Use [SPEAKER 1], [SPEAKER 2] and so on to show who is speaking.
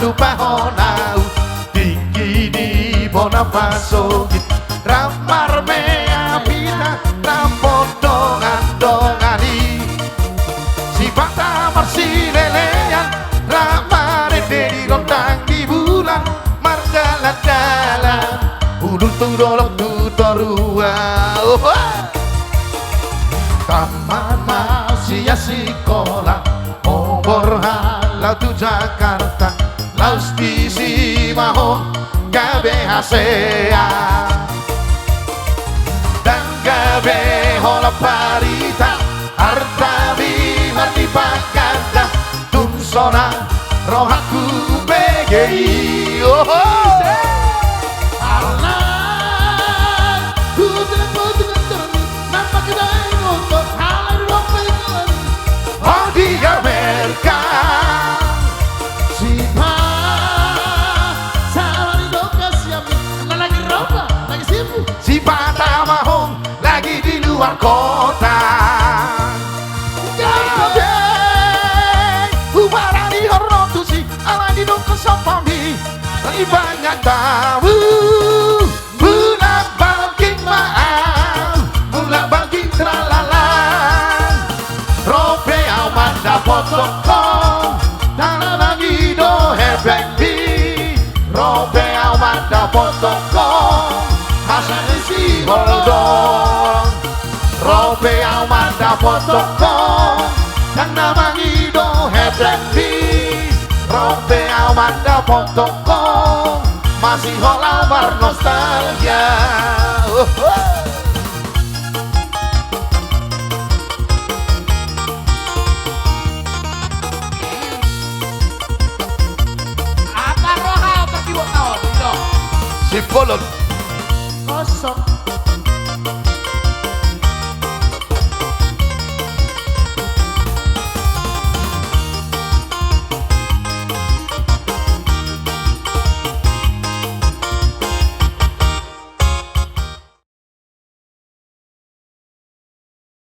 [SPEAKER 1] tu pahonau tinggi di Bonafaso ramar mea pita rampodongan dongani si bata marsilelean ramare di gondang di bulan marjalan-jalan udut tudolok tutorua taman masih sekolah obor halau tu Jakarta laus di Simaho gabe hasea dan gabe hola parita harta bimar di Baganda tumsona rohaku begei di Amerika
[SPEAKER 2] Sipa sama di doka siap lagi roba lagi sibuk
[SPEAKER 1] si patah mahong lagi di luar kota gabe ubara di horno tu si ala di doka sopami lagi banyak tahu bulan bangking maaf bulan bangking tralala robe amanda potong tanah lagi do hebendi robe amanda potong hasan si holdong robe amanda potong tanah lagi do hebendi robe amanda potong masih holabar nostalgia si polon